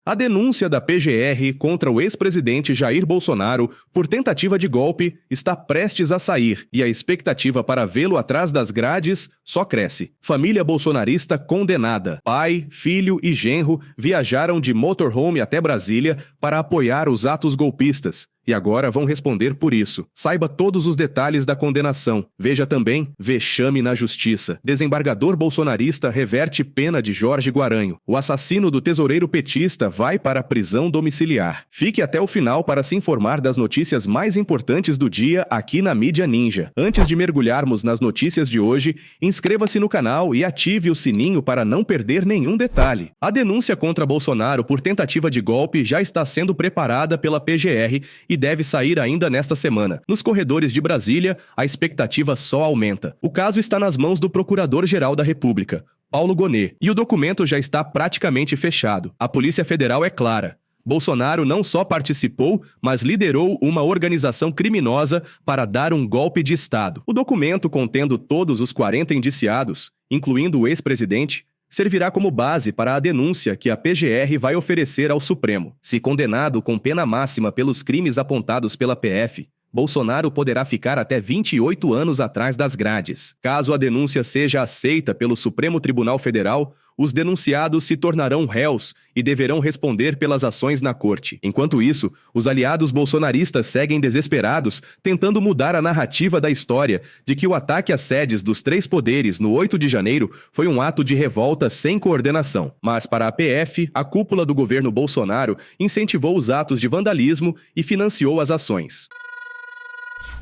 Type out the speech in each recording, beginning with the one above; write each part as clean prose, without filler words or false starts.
A denúncia da PGR contra o ex-presidente Jair Bolsonaro por tentativa de golpe está prestes a sair e a expectativa para vê-lo atrás das grades só cresce. Família bolsonarista condenada. Pai, filho e genro viajaram de motorhome até Brasília para apoiar os atos golpistas. E agora vão responder por isso. Saiba todos os detalhes da condenação. Veja também vexame na justiça. Desembargador bolsonarista reverte pena de Jorge Guaranho. O assassino do tesoureiro petista vai para a prisão domiciliar. Fique até o final para se informar das notícias mais importantes do dia aqui na Mídia Ninja. Antes de mergulharmos nas notícias de hoje, inscreva-se no canal e ative o sininho para não perder nenhum detalhe. A denúncia contra Bolsonaro por tentativa de golpe já está sendo preparada pela PGR e deve sair ainda nesta semana. Nos corredores de Brasília, a expectativa só aumenta. O caso está nas mãos do Procurador-Geral da República, Paulo Gonet, e o documento já está praticamente fechado. A Polícia Federal é clara. Bolsonaro não só participou, mas liderou uma organização criminosa para dar um golpe de Estado. O documento, contendo todos os 40 indiciados, incluindo o ex-presidente, servirá como base para a denúncia que a PGR vai oferecer ao Supremo. Se condenado com pena máxima pelos crimes apontados pela PF, Bolsonaro poderá ficar até 28 anos atrás das grades. Caso a denúncia seja aceita pelo Supremo Tribunal Federal, os denunciados se tornarão réus e deverão responder pelas ações na corte. Enquanto isso, os aliados bolsonaristas seguem desesperados, tentando mudar a narrativa da história de que o ataque às sedes dos três poderes no 8 de janeiro foi um ato de revolta sem coordenação. Mas para a PF, a cúpula do governo Bolsonaro incentivou os atos de vandalismo e financiou as ações.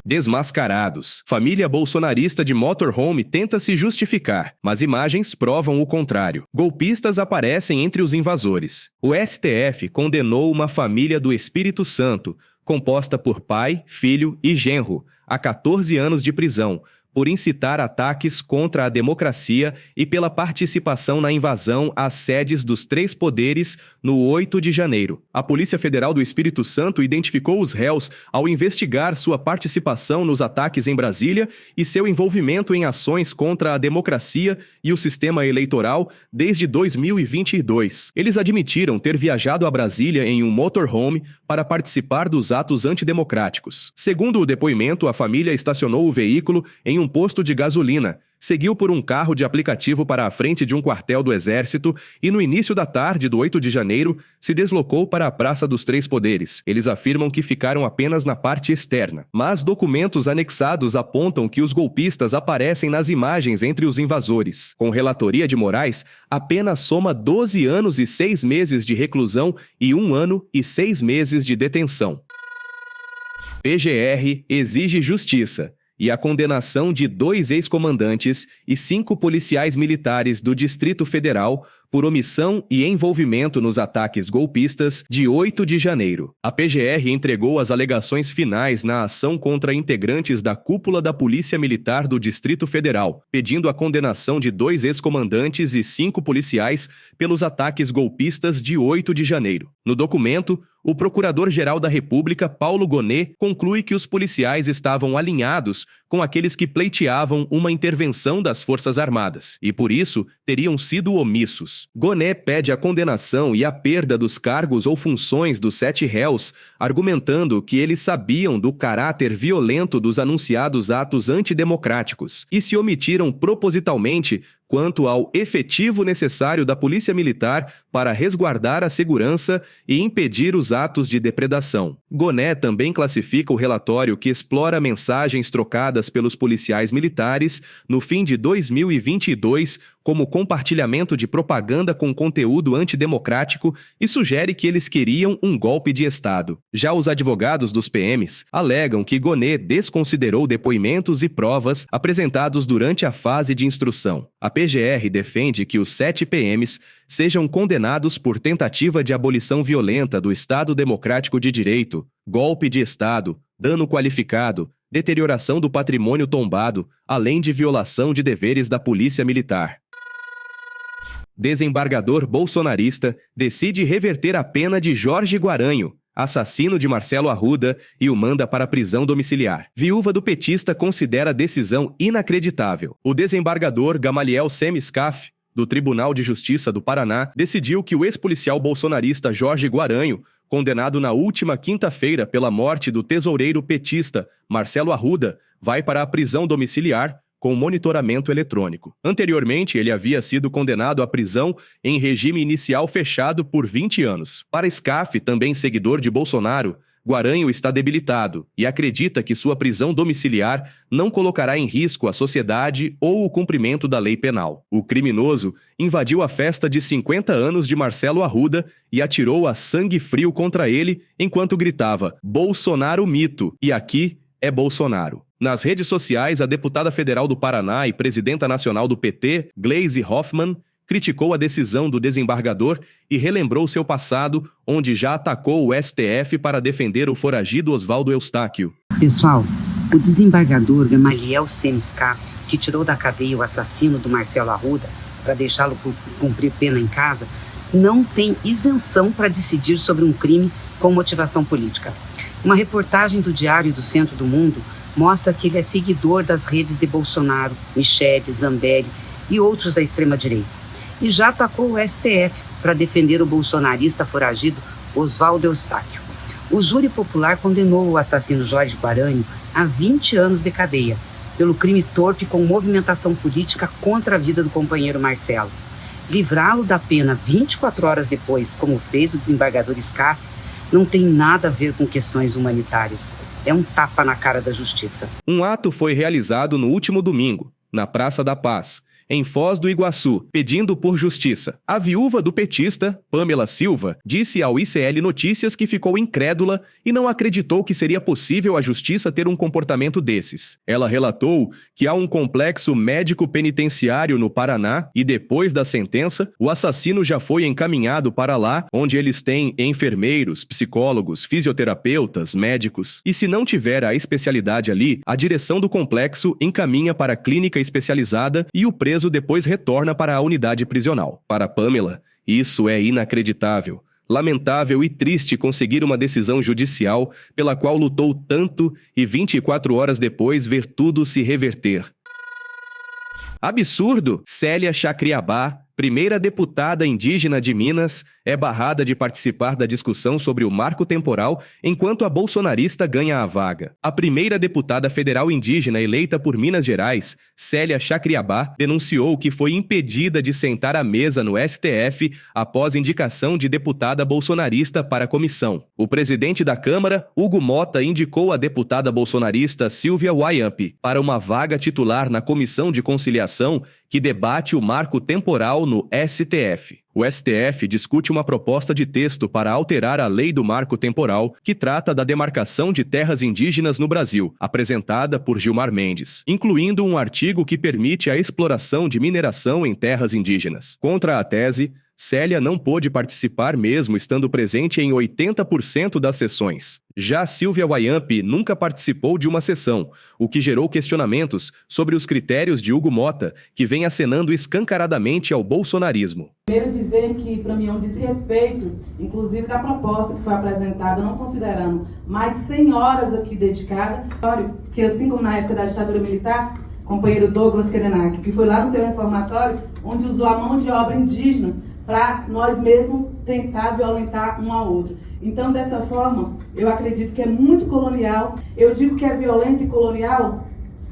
Desmascarados. Família bolsonarista de motorhome tenta se justificar, mas imagens provam o contrário. Golpistas aparecem entre os invasores. O STF condenou uma família do Espírito Santo, composta por pai, filho e genro, a 14 anos de prisão, por incitar ataques contra a democracia e pela participação na invasão às sedes dos três poderes no 8 de janeiro. A Polícia Federal do Espírito Santo identificou os réus ao investigar sua participação nos ataques em Brasília e seu envolvimento em ações contra a democracia e o sistema eleitoral desde 2022. Eles admitiram ter viajado a Brasília em um motorhome para participar dos atos antidemocráticos. Segundo o depoimento, a família estacionou o veículo em um posto de gasolina, seguiu por um carro de aplicativo para a frente de um quartel do Exército e, no início da tarde do 8 de janeiro, se deslocou para a Praça dos Três Poderes. Eles afirmam que ficaram apenas na parte externa, mas documentos anexados apontam que os golpistas aparecem nas imagens entre os invasores. Com relatoria de Moraes, a pena soma 12 anos e 6 meses de reclusão e 1 ano e 6 meses de detenção. PGR exige justiça e a condenação de 2 ex-comandantes e 5 policiais militares do Distrito Federal por omissão e envolvimento nos ataques golpistas de 8 de janeiro. A PGR entregou as alegações finais na ação contra integrantes da cúpula da Polícia Militar do Distrito Federal, pedindo a condenação de 2 ex-comandantes e 5 policiais pelos ataques golpistas de 8 de janeiro. No documento, o Procurador-Geral da República, Paulo Gonet, conclui que os policiais estavam alinhados com aqueles que pleiteavam uma intervenção das Forças Armadas e, por isso, teriam sido omissos. Gonet pede a condenação e a perda dos cargos ou funções dos 7 réus, argumentando que eles sabiam do caráter violento dos anunciados atos antidemocráticos e se omitiram propositalmente quanto ao efetivo necessário da Polícia Militar para resguardar a segurança e impedir os atos de depredação. Gonet também classifica o relatório que explora mensagens trocadas pelos policiais militares no fim de 2022 como compartilhamento de propaganda com conteúdo antidemocrático e sugere que eles queriam um golpe de Estado. Já os advogados dos PMs alegam que Gonet desconsiderou depoimentos e provas apresentados durante a fase de instrução. A PGR defende que os 7 PMs sejam condenados por tentativa de abolição violenta do Estado Democrático de Direito, golpe de Estado, dano qualificado, deterioração do patrimônio tombado, além de violação de deveres da Polícia Militar. Desembargador bolsonarista decide reverter a pena de Jorge Guaranho, assassino de Marcelo Arruda, e o manda para prisão domiciliar. Viúva do petista considera a decisão inacreditável. O desembargador Gamaliel Semiscaf do Tribunal de Justiça do Paraná decidiu que o ex-policial bolsonarista Jorge Guaranho, condenado na última quinta-feira pela morte do tesoureiro petista Marcelo Arruda, vai para a prisão domiciliar com monitoramento eletrônico. Anteriormente, ele havia sido condenado à prisão em regime inicial fechado por 20 anos. Para Scaff, também seguidor de Bolsonaro, Guaranho está debilitado e acredita que sua prisão domiciliar não colocará em risco a sociedade ou o cumprimento da lei penal. O criminoso invadiu a festa de 50 anos de Marcelo Arruda e atirou a sangue frio contra ele enquanto gritava "Bolsonaro mito" e "Aqui é Bolsonaro". Nas redes sociais, a deputada federal do Paraná e presidenta nacional do PT, Gleisi Hoffmann, criticou a decisão do desembargador e relembrou seu passado, onde já atacou o STF para defender o foragido Oswaldo Eustáquio. Pessoal, o desembargador Gamaliel Scaff, que tirou da cadeia o assassino do Marcelo Arruda para deixá-lo cumprir pena em casa, não tem isenção para decidir sobre um crime com motivação política. Uma reportagem do Diário do Centro do Mundo mostra que ele é seguidor das redes de Bolsonaro, Michele, Zambelli e outros da extrema-direita. E já atacou o STF para defender o bolsonarista foragido Oswaldo Eustáquio. O júri popular condenou o assassino Jorge Guaranho a 20 anos de cadeia, pelo crime torpe com movimentação política contra a vida do companheiro Marcelo. Livrá-lo da pena 24 horas depois, como fez o desembargador Scaff, não tem nada a ver com questões humanitárias. É um tapa na cara da justiça. Um ato foi realizado no último domingo, na Praça da Paz, em Foz do Iguaçu, pedindo por justiça. A viúva do petista, Pamela Silva, disse ao ICL Notícias que ficou incrédula e não acreditou que seria possível a justiça ter um comportamento desses. Ela relatou que há um complexo médico-penitenciário no Paraná e depois da sentença, o assassino já foi encaminhado para lá, onde eles têm enfermeiros, psicólogos, fisioterapeutas, médicos. E se não tiver a especialidade ali, a direção do complexo encaminha para a clínica especializada e o preso depois retorna para a unidade prisional. Para Pamela, isso é inacreditável, lamentável e triste conseguir uma decisão judicial pela qual lutou tanto e 24 horas depois ver tudo se reverter. Absurdo! Célia Chacriabá, primeira deputada indígena de Minas, é barrada de participar da discussão sobre o marco temporal enquanto a bolsonarista ganha a vaga. A primeira deputada federal indígena eleita por Minas Gerais, Célia Chacriabá, denunciou que foi impedida de sentar à mesa no STF após indicação de deputada bolsonarista para a comissão. O presidente da Câmara, Hugo Mota, indicou a deputada bolsonarista Silvia Wayamp para uma vaga titular na Comissão de Conciliação que debate o marco temporal no STF. O STF discute uma proposta de texto para alterar a Lei do Marco Temporal, que trata da demarcação de terras indígenas no Brasil, apresentada por Gilmar Mendes, incluindo um artigo que permite a exploração de mineração em terras indígenas. Contra a tese, Célia não pôde participar mesmo estando presente em 80% das sessões. Já Silvia Wayamp nunca participou de uma sessão, o que gerou questionamentos sobre os critérios de Hugo Mota, que vem acenando escancaradamente ao bolsonarismo. Primeiro dizer que para mim é um desrespeito, inclusive da proposta que foi apresentada, não considerando mais de 100 horas aqui dedicadas, que assim como na época da ditadura militar, companheiro Douglas Kerenak, que foi lá no seu reformatório, onde usou a mão de obra indígena para nós mesmos tentar violentar um ao outro. Então, dessa forma, eu acredito que é muito colonial. Eu digo que é violento e colonial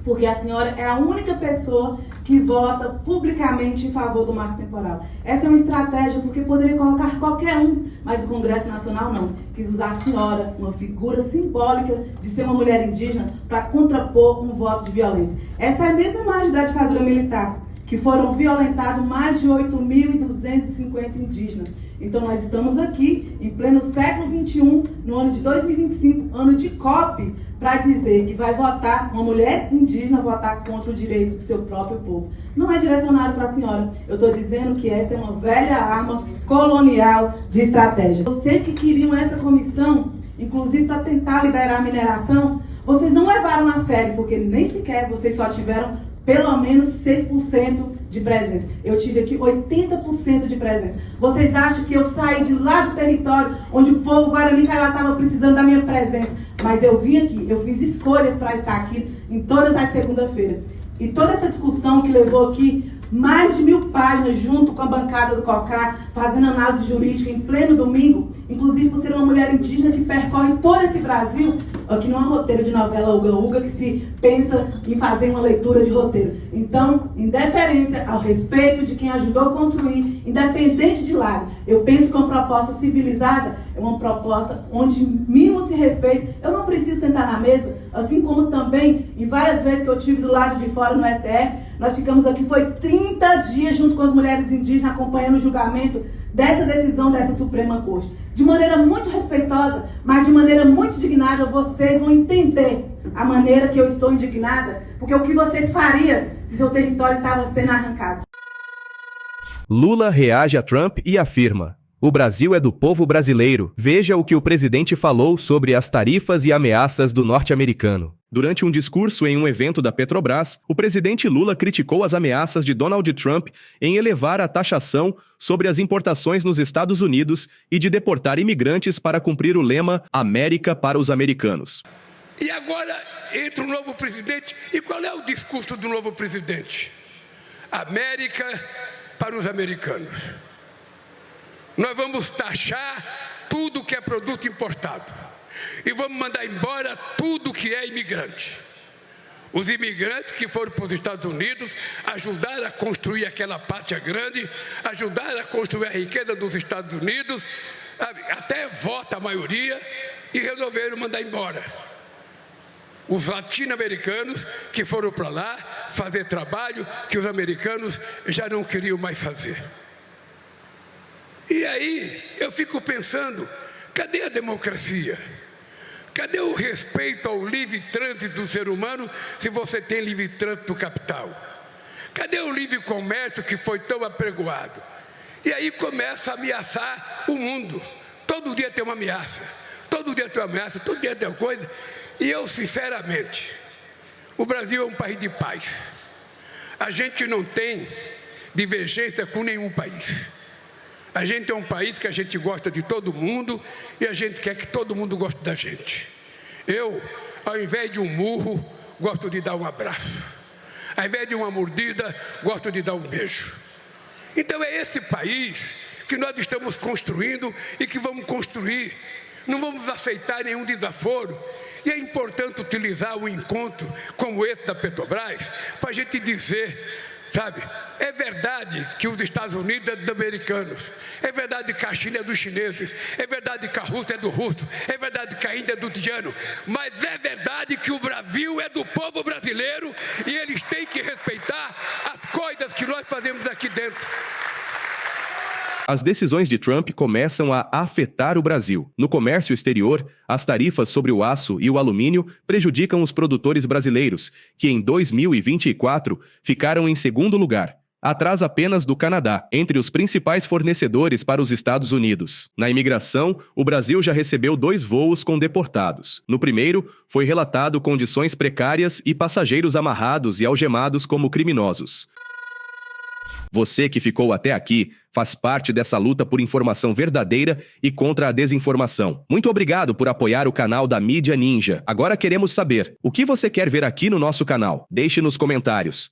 porque a senhora é a única pessoa que vota publicamente em favor do marco temporal. Essa é uma estratégia porque poderia colocar qualquer um, mas o Congresso Nacional não. Quis usar a senhora, uma figura simbólica de ser uma mulher indígena, para contrapor um voto de violência. Essa é a mesma imagem da ditadura militar, que foram violentados mais de 8.250 indígenas. Então nós estamos aqui, em pleno século XXI, no ano de 2025, ano de COP, para dizer que vai votar, uma mulher indígena votar contra o direito do seu próprio povo. Não é direcionado para a senhora. Eu estou dizendo que essa é uma velha arma colonial de estratégia. Vocês que queriam essa comissão, inclusive para tentar liberar a mineração, vocês não levaram a sério, porque nem sequer vocês só tiveram pelo menos 6% de presença. Eu tive aqui 80% de presença. Vocês acham que eu saí de lá do território onde o povo Guarani Kaiowá estava precisando da minha presença? Mas eu vim aqui, eu fiz escolhas para estar aqui em todas as segundas-feiras. E toda essa discussão que levou aqui mais de 1000 páginas junto com a bancada do COCAR, fazendo análise jurídica em pleno domingo, inclusive por ser uma mulher indígena que percorre todo esse Brasil, aqui não é um roteiro de novela uga-uga que se pensa em fazer uma leitura de roteiro. Então, em deferência ao respeito de quem ajudou a construir, independente de lado, eu penso que uma proposta civilizada é uma proposta onde mínimo se respeita. Eu não preciso sentar na mesa, assim como também, em várias vezes que eu estive do lado de fora no STF, nós ficamos aqui, foi 30 dias junto com as mulheres indígenas acompanhando o julgamento dessa decisão dessa Suprema Corte. De maneira muito respeitosa, mas de maneira muito indignada, vocês vão entender a maneira que eu estou indignada, porque o que vocês fariam se seu território estava sendo arrancado. Lula reage a Trump e afirma: o Brasil é do povo brasileiro. Veja o que o presidente falou sobre as tarifas e ameaças do norte-americano. Durante um discurso em um evento da Petrobras, o presidente Lula criticou as ameaças de Donald Trump em elevar a taxação sobre as importações nos Estados Unidos e de deportar imigrantes para cumprir o lema América para os americanos. E agora entra um novo presidente. E qual é o discurso do novo presidente? América para os americanos. Nós vamos taxar tudo que é produto importado e vamos mandar embora tudo que é imigrante. Os imigrantes que foram para os Estados Unidos ajudaram a construir aquela pátria grande, ajudaram a construir a riqueza dos Estados Unidos, até vota a maioria, e resolveram mandar embora os latino-americanos que foram para lá fazer trabalho que os americanos já não queriam mais fazer. E aí eu fico pensando, cadê a democracia? Cadê o respeito ao livre trânsito do ser humano se você tem livre trânsito do capital? Cadê o livre comércio que foi tão apregoado? E aí começa a ameaçar o mundo. Todo dia tem uma ameaça, todo dia tem uma ameaça, todo dia tem uma coisa. E eu, sinceramente, o Brasil é um país de paz. A gente não tem divergência com nenhum país. A gente é um país que a gente gosta de todo mundo e a gente quer que todo mundo goste da gente. Eu, ao invés de um murro, gosto de dar um abraço. Ao invés de uma mordida, gosto de dar um beijo. Então é esse país que nós estamos construindo e que vamos construir. Não vamos aceitar nenhum desaforo. E é importante utilizar um encontro como esse da Petrobras para a gente dizer, sabe, é verdade que os Estados Unidos é dos americanos, é verdade que a China é dos chineses, é verdade que a Rússia é do russo, é verdade que a Índia é do indiano, mas é verdade que o Brasil é do povo brasileiro e eles têm que respeitar as coisas que nós fazemos aqui dentro. As decisões de Trump começam a afetar o Brasil. No comércio exterior, as tarifas sobre o aço e o alumínio prejudicam os produtores brasileiros, que em 2024 ficaram em segundo lugar, atrás apenas do Canadá, entre os principais fornecedores para os Estados Unidos. Na imigração, o Brasil já recebeu 2 voos com deportados. No primeiro, foi relatado condições precárias e passageiros amarrados e algemados como criminosos. Você que ficou até aqui faz parte dessa luta por informação verdadeira e contra a desinformação. Muito obrigado por apoiar o canal da Mídia Ninja. Agora queremos saber, o que você quer ver aqui no nosso canal? Deixe nos comentários.